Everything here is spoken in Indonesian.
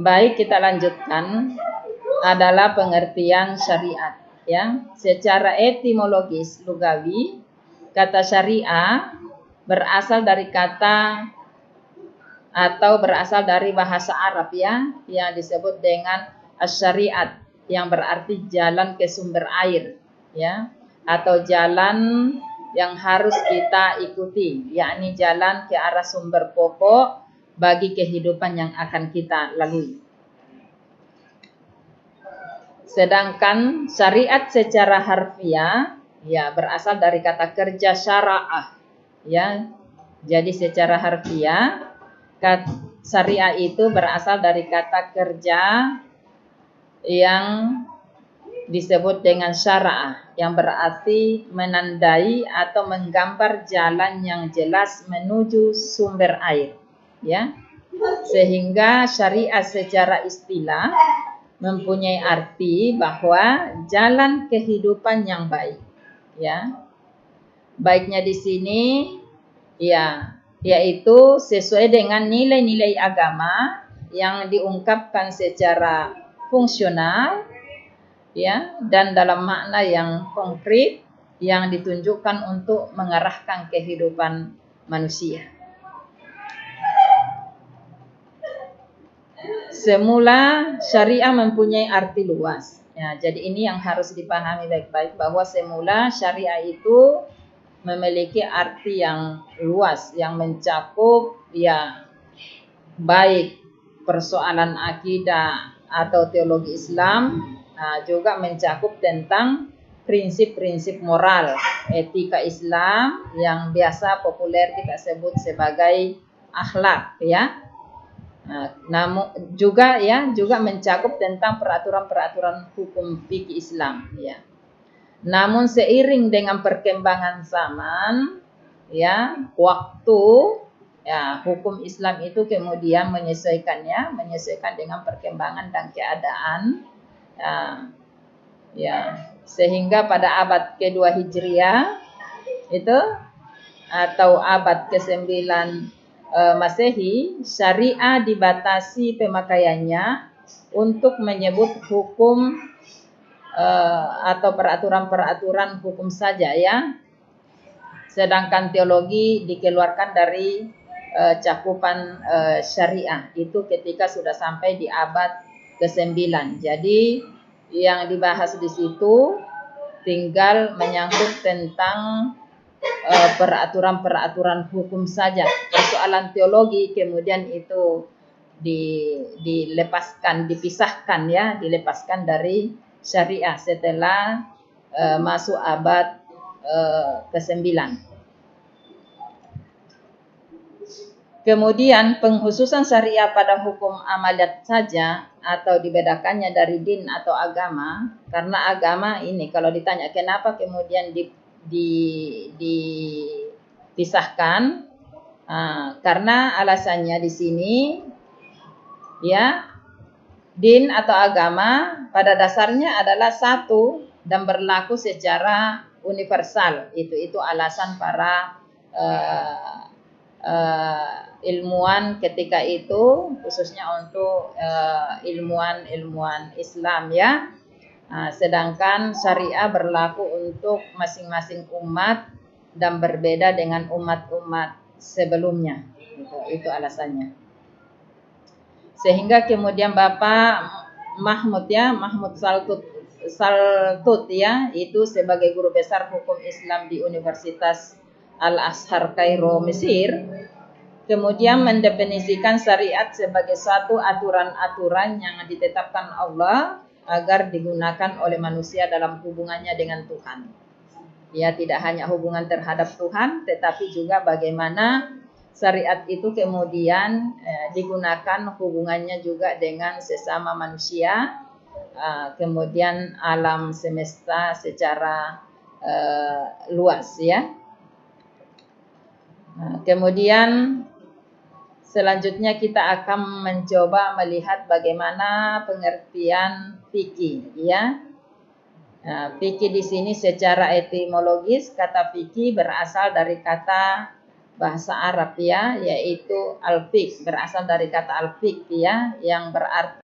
Baik, kita lanjutkan adalah pengertian syariat ya. Secara etimologis lugawi, kata syariah berasal dari kata atau berasal dari bahasa Arab ya, yang disebut dengan syariat yang berarti jalan ke sumber air ya, atau jalan yang harus kita ikuti, yakni jalan ke arah sumber pokok bagi kehidupan yang akan kita lalui. Sedangkan syariat secara harfiah ya berasal dari kata kerja syara'ah ya. Jadi secara harfiah syariah itu berasal dari kata kerja yang disebut dengan syara'ah yang berarti menandai atau menggambar jalan yang jelas menuju sumber air ya. Sehingga syariat secara istilah mempunyai arti bahwa jalan kehidupan yang baik ya. Baiknya di sini ya yaitu sesuai dengan nilai-nilai agama yang diungkapkan secara fungsional ya, dan dalam makna yang konkret yang ditunjukkan untuk mengarahkan kehidupan manusia. Semula syariah mempunyai arti luas. Ya, jadi ini yang harus dipahami baik-baik bahwa semula syariah itu memiliki arti yang luas yang mencakup ya baik persoalan akidah atau teologi Islam, juga mencakup tentang prinsip-prinsip moral, etika Islam yang biasa populer kita sebut sebagai akhlak ya. Namun juga mencakup tentang peraturan-peraturan hukum fikih Islam ya. Namun seiring dengan perkembangan zaman ya, waktu ya, hukum Islam itu kemudian menyesuaikan dengan perkembangan dan keadaan ya, sehingga pada abad kedua Hijriah itu atau abad ke-9 Masehi, syariah dibatasi pemakaiannya untuk menyebut hukum atau peraturan-peraturan hukum saja ya. Sedangkan teologi dikeluarkan dari cakupan syariah itu ketika sudah sampai di abad ke-9. Jadi yang dibahas di situ tinggal menyangkut tentang peraturan-peraturan hukum saja. Persoalan teologi kemudian itu dipisahkan dari syariah setelah masuk abad ke-9. Kemudian pengkhususan syariah pada hukum amaliyat saja atau dibedakannya dari din atau agama, karena agama ini kalau ditanya kenapa kemudian dipisahkan, karena alasannya di sini ya, din atau agama pada dasarnya adalah satu dan berlaku secara universal. Itu alasan para ilmuwan ketika itu, khususnya untuk ilmuwan Islam ya. Sedangkan syariah berlaku untuk masing-masing umat dan berbeda dengan umat-umat sebelumnya. Itu alasannya. Sehingga kemudian Bapak Mahmud Saltut ya, itu sebagai guru besar hukum Islam di Universitas Al-Azhar Kairo, Mesir, kemudian mendefinisikan syariat sebagai suatu aturan-aturan yang ditetapkan Allah agar digunakan oleh manusia dalam hubungannya dengan Tuhan. Ya, tidak hanya hubungan terhadap Tuhan, tetapi juga bagaimana syariat itu kemudian digunakan hubungannya juga dengan sesama manusia, kemudian alam semesta secara luas ya. Kemudian selanjutnya kita akan mencoba melihat bagaimana pengertian fikih ya. Fikih di sini secara etimologis kata fikih berasal dari kata bahasa Arab ya, yaitu al-fiqh, berasal dari kata al-fiqh ya, yang berarti